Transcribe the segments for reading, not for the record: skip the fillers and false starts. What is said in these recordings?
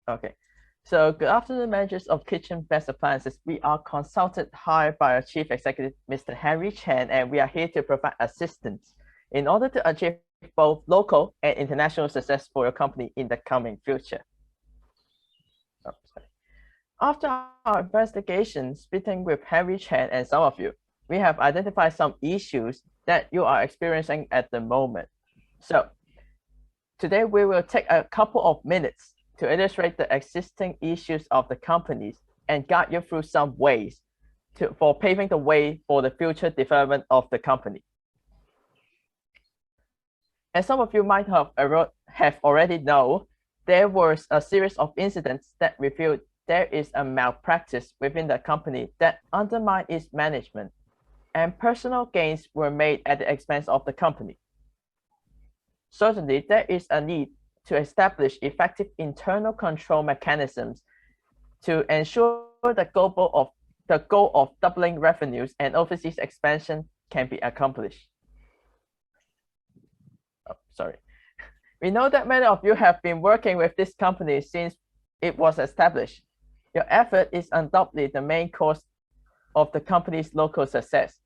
Okay. So good afternoon, managers of Kitchen Best Appliances. We are consulted hired by our Chief Executive, Mr. Henry Chen, and we are here to provide assistance in order to achieve both local and international success for your company in the coming future. Oh, sorry. After our investigation, speaking with Henry Chen and some of you, we have identified some issues that you are experiencing at the moment. So today we will take a couple of minutes to illustrate the existing issues of the companies and guide you through some ways for paving the way for the future development of the company. As some of you might have already know, there was a series of incidents that revealed there is a malpractice within the company that undermined its management, and personal gains were made at the expense of the company. Certainly, there is a need to establish effective internal control mechanisms to ensure the goal of doubling revenues and overseas expansion can be accomplished. Oh, sorry. We know that many of you have been working with this company since it was established. Your effort is undoubtedly the main cause of the company's local success.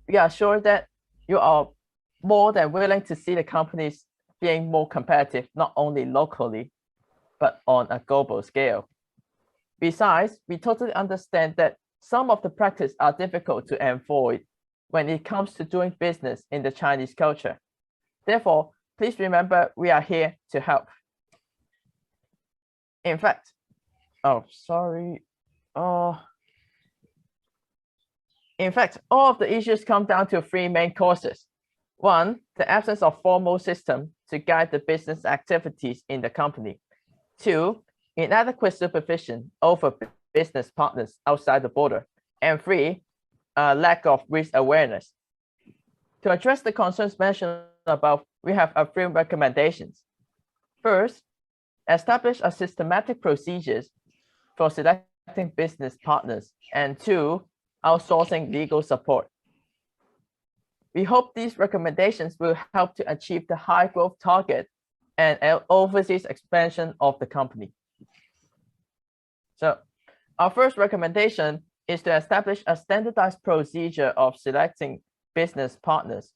We are sure that you are more than willing to see the companies being more competitive, not only locally, but on a global scale. Besides, we totally understand that some of the practices are difficult to avoid when it comes to doing business in the Chinese culture. Therefore, please remember we are here to help. In fact, all of the issues come down to three main causes. One, the absence of formal system to guide the business activities in the company. Two, inadequate supervision over business partners outside the border. And three, lack of risk awareness. To address the concerns mentioned above, we have a few recommendations. First, establish a systematic procedures for selecting business partners. And two, outsourcing legal support. We hope these recommendations will help to achieve the high growth target and overseas expansion of the company. So our first recommendation is to establish a standardized procedure of selecting business partners.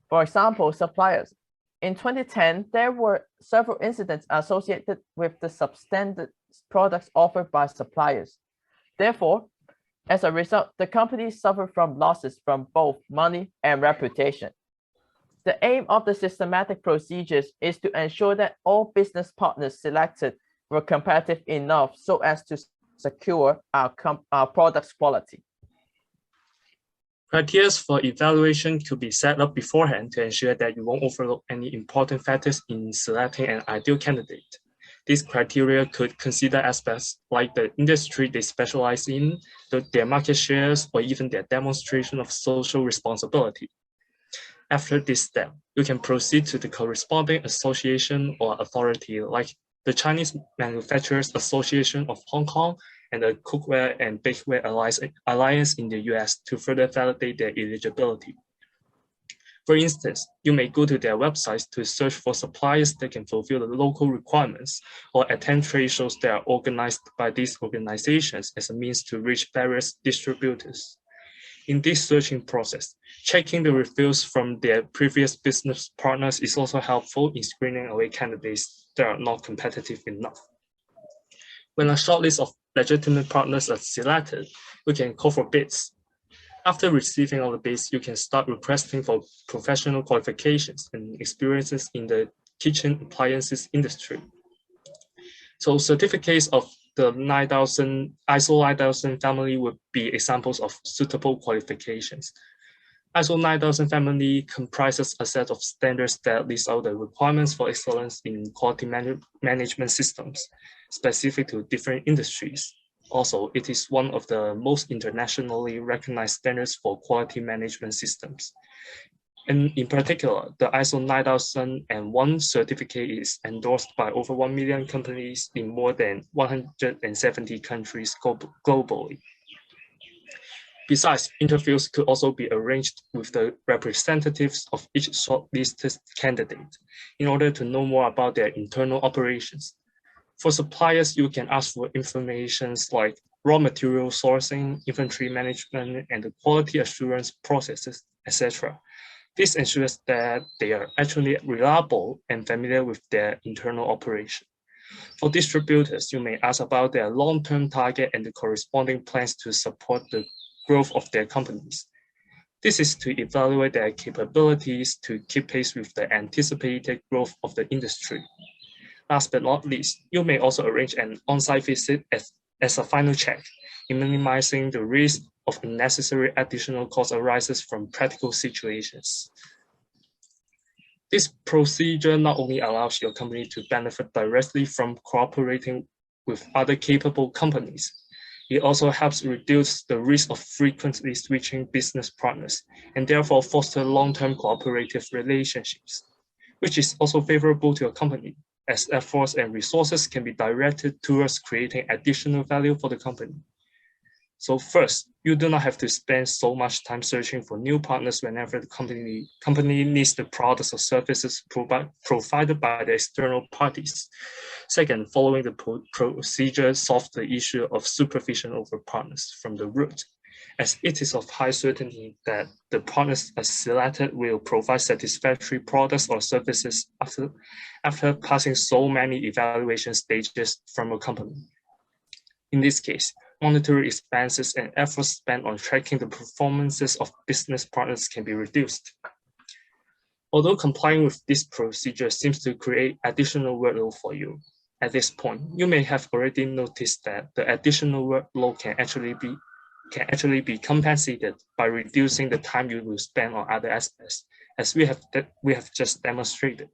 For example, suppliers. In 2010, there were several incidents associated with the substandard products offered by suppliers. Therefore, as a result, the company suffered from losses from both money and reputation. The aim of the systematic procedures is to ensure that all business partners selected were competitive enough so as to secure our product's quality. Criteria for evaluation could be set up beforehand to ensure that you won't overlook any important factors in selecting an ideal candidate. These criteria could consider aspects like the industry they specialize in, their market shares, or even their demonstration of social responsibility. After this step, you can proceed to the corresponding association or authority like the Chinese Manufacturers Association of Hong Kong and the Cookware and Bakeware Alliance in the US to further validate their eligibility. For instance, you may go to their websites to search for suppliers that can fulfill the local requirements or attend trade shows that are organized by these organizations as a means to reach various distributors. In this searching process, checking the reviews from their previous business partners is also helpful in screening away candidates that are not competitive enough. When a short list of legitimate partners are selected, you can call for bids. After receiving all the bids, you can start requesting for professional qualifications and experiences in the kitchen appliances industry. So certificates of the ISO 9000 family would be examples of suitable qualifications. ISO 9000 family comprises a set of standards that list out the requirements for excellence in quality management systems, specific to different industries. Also, it is one of the most internationally recognized standards for quality management systems. And in particular, the ISO 9001 certificate is endorsed by over 1 million companies in more than 170 countries globally. Besides, interviews could also be arranged with the representatives of each shortlisted candidate in order to know more about their internal operations. For suppliers, you can ask for information like raw material sourcing, inventory management, and the quality assurance processes, etc. This ensures that they are actually reliable and familiar with their internal operation. For distributors, you may ask about their long-term target and the corresponding plans to support the growth of their companies. This is to evaluate their capabilities to keep pace with the anticipated growth of the industry. Last but not least, you may also arrange an on-site visit as a final check in minimizing the risk of unnecessary additional costs arises from practical situations. This procedure not only allows your company to benefit directly from cooperating with other capable companies, it also helps reduce the risk of frequently switching business partners and therefore foster long-term cooperative relationships, which is also favorable to your company, as efforts and resources can be directed towards creating additional value for the company. So first, you do not have to spend so much time searching for new partners whenever the company needs the products or services provided by the external parties. Second, following the procedure solves the issue of supervision over partners from the root, as it is of high certainty that the partners selected will provide satisfactory products or services after passing so many evaluation stages from a company. In this case, monetary expenses and efforts spent on tracking the performances of business partners can be reduced. Although complying with this procedure seems to create additional workload for you, at this point, you may have already noticed that the additional workload can actually be compensated by reducing the time you will spend on other aspects, as we have just demonstrated.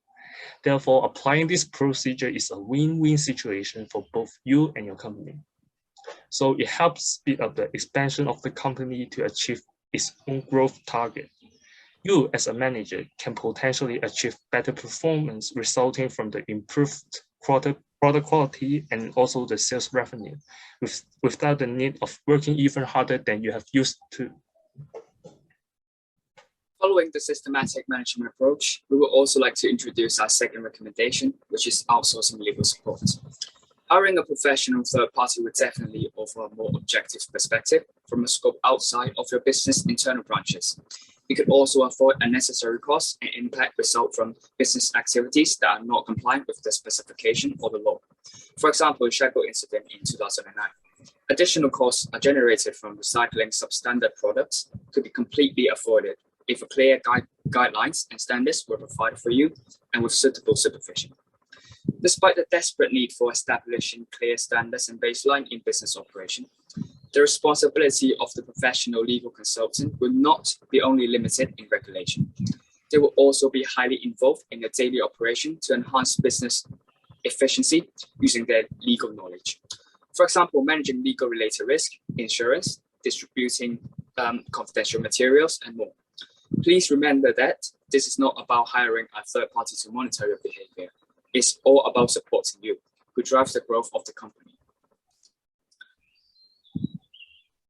Therefore, applying this procedure is a win-win situation for both you and your company. So it helps speed up the expansion of the company to achieve its own growth target. You, as a manager, can potentially achieve better performance resulting from the improved product quality and also the sales revenue, without the need of working even harder than you have used to. Following the systematic management approach, we would also like to introduce our second recommendation, which is outsourcing legal support. Hiring a professional third party would definitely offer a more objective perspective from a scope outside of your business internal branches. You could also avoid unnecessary costs and impact result from business activities that are not compliant with the specification or the law. For example, Sheffield incident in 2009. Additional costs are generated from recycling substandard products could be completely avoided if a clear guidelines and standards were provided for you and with suitable supervision. Despite the desperate need for establishing clear standards and baseline in business operation, the responsibility of the professional legal consultant will not be only limited in regulation. They will also be highly involved in the daily operation to enhance business efficiency using their legal knowledge. For example, managing legal related risk, insurance, distributing confidential materials, and more. Please remember that this is not about hiring a third party to monitor your behavior. It's all about supporting you, who drives the growth of the company.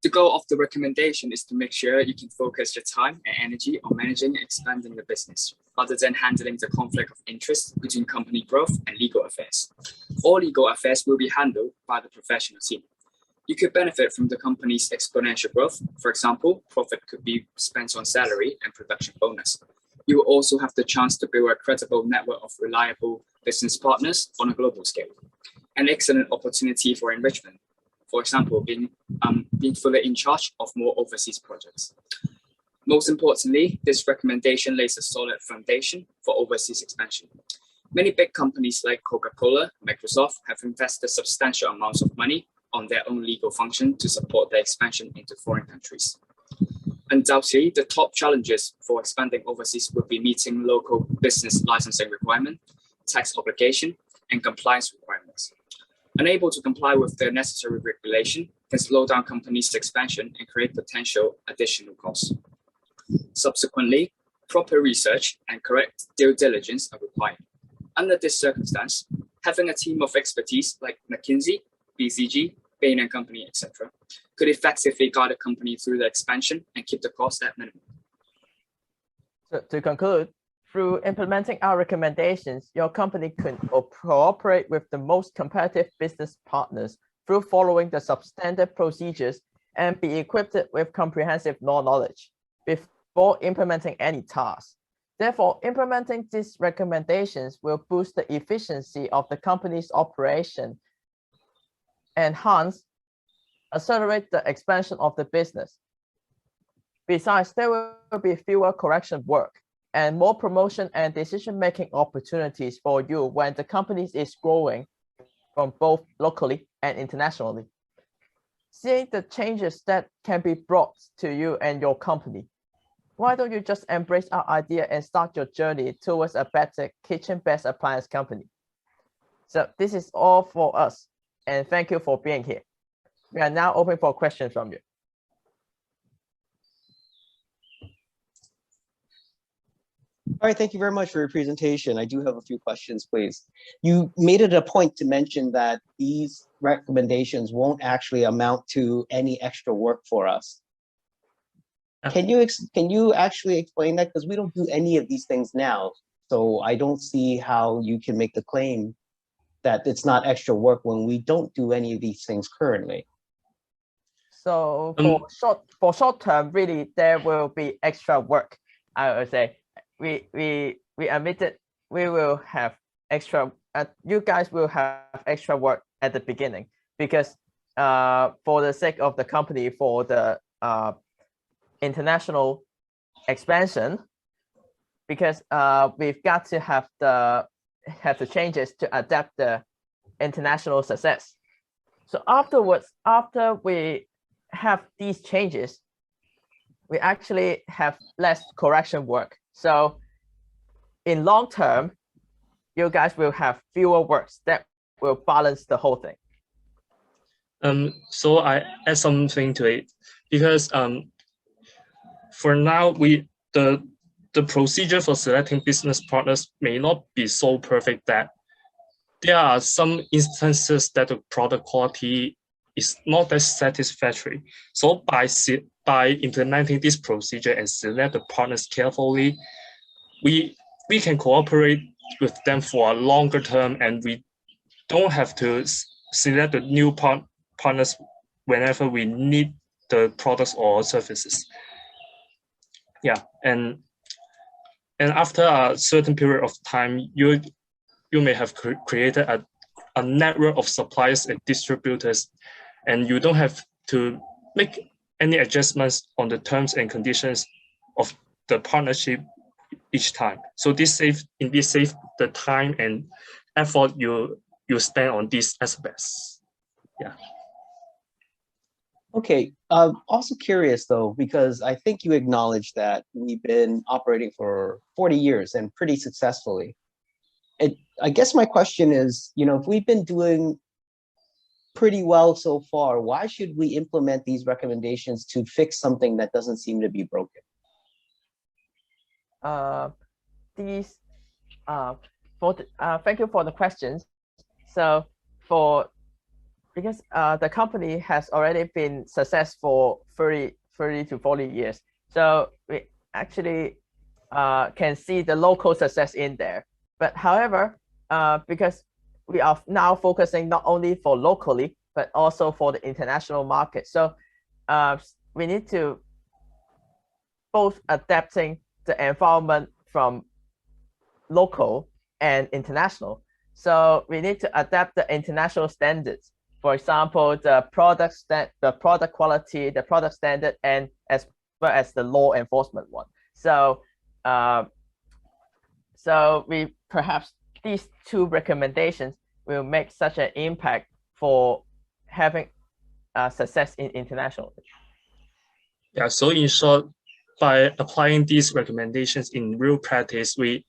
The goal of the recommendation is to make sure you can focus your time and energy on managing and expanding the business, rather than handling the conflict of interest between company growth and legal affairs. All legal affairs will be handled by the professional team. You could benefit from the company's exponential growth. For example, profit could be spent on salary and production bonus. You will also have the chance to build a credible network of reliable business partners on a global scale. An excellent opportunity for enrichment. For example, being fully in charge of more overseas projects. Most importantly, this recommendation lays a solid foundation for overseas expansion. Many big companies like Coca-Cola, Microsoft have invested substantial amounts of money on their own legal function to support their expansion into foreign countries. Undoubtedly, the top challenges for expanding overseas would be meeting local business licensing requirements, tax obligation, and compliance requirements. Unable to comply with the necessary regulation can slow down companies' expansion and create potential additional costs. Subsequently, proper research and correct due diligence are required. Under this circumstance, having a team of expertise like McKinsey, BCG, Bain & Company, etc., could effectively guide a company through the expansion and keep the cost at minimum. So to conclude, through implementing our recommendations, your company can cooperate with the most competitive business partners through following the substandard procedures and be equipped with comprehensive knowledge before implementing any task. Therefore, implementing these recommendations will boost the efficiency of the company's operation, enhance, accelerate the expansion of the business. Besides, there will be fewer correction work and more promotion and decision-making opportunities for you when the company is growing from both locally and internationally. Seeing the changes that can be brought to you and your company, why don't you just embrace our idea and start your journey towards a better kitchen-based appliance company? So this is all for us, and thank you for being here. We are now open for questions from you. All right, thank you very much for your presentation. I do have a few questions, please. You made it a point to mention that these recommendations won't actually amount to any extra work for us. Can you actually explain that? Because we don't do any of these things now. So I don't see how you can make the claim that it's not extra work when we don't do any of these things currently. So for short term, really, there will be extra work. I would say we admitted we will have extra. You guys will have extra work at the beginning because for the sake of the company, for the international expansion, because we've got to have the changes to adapt the international success. So afterwards, after we have these changes, we actually have less correction work. So in long term, you guys will have fewer works that will balance the whole thing. So I add something to it because for now the procedure for selecting business partners may not be so perfect that there are some instances that the product quality is not as satisfactory. So by implementing this procedure and select the partners carefully, we can cooperate with them for a longer term, and we don't have to select the new partners whenever we need the products or services. Yeah, and after a certain period of time, you may have created a network of suppliers and distributors, and you don't have to make any adjustments on the terms and conditions of the partnership each time. So this saves the time and effort you spend on these aspects. Yeah. Okay. Also curious though, because I think you acknowledged that we've been operating for 40 years and pretty successfully. I guess my question is, if we've been doing pretty well so far, why should we implement these recommendations to fix something that doesn't seem to be broken? Thank you for the questions. So because the company has already been successful for 30 to 40 years, so we actually can see the local success in there. But however, because we are now focusing not only for locally, but also for the international market. So we need to both adapting the environment from local and international. So we need to adapt the international standards. For example, the product quality, the product standard, and as well as the law enforcement one. So we perhaps these two recommendations will make such an impact for having success in international. Yeah, so in short, by applying these recommendations in real practice, we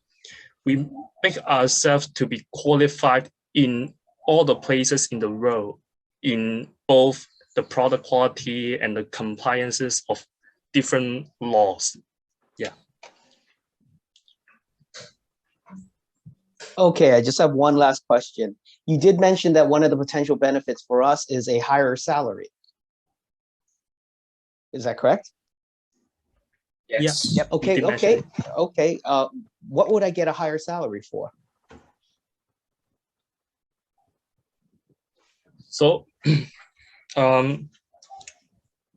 make ourselves to be qualified in all the places in the world, in both the product quality and the compliances of different laws. Yeah. Okay, I just have one last question. You did mention that one of the potential benefits for us is a higher salary. Is that correct? Yes. Yeah. Okay. what would I get a higher salary for? So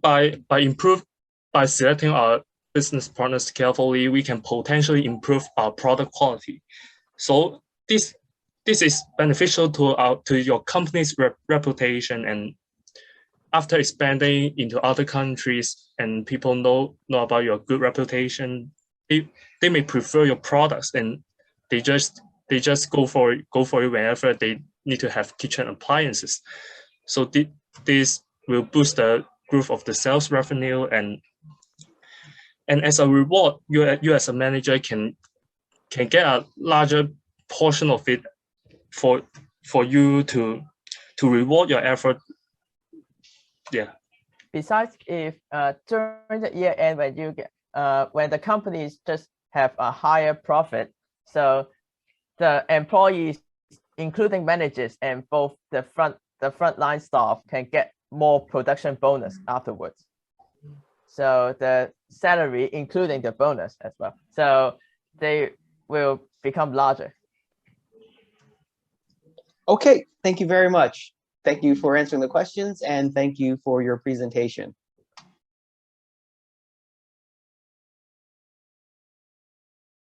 by selecting our business partners carefully, we can potentially improve our product quality. So this is beneficial to your company's reputation, and after expanding into other countries and people know about your good reputation, they may prefer your products, and they just go for it whenever they need to have kitchen appliances. So this will boost the growth of the sales revenue, and as a reward, you as a manager can get a larger portion of it for you to reward your effort. Yeah. Besides, if during the year end, when you get when the companies just have a higher profit, so the employees, including managers and both the frontline staff, can get more production bonus afterwards. So the salary, including the bonus as well. So they will become larger. Okay, thank you very much. Thank you for answering the questions, and thank you for your presentation.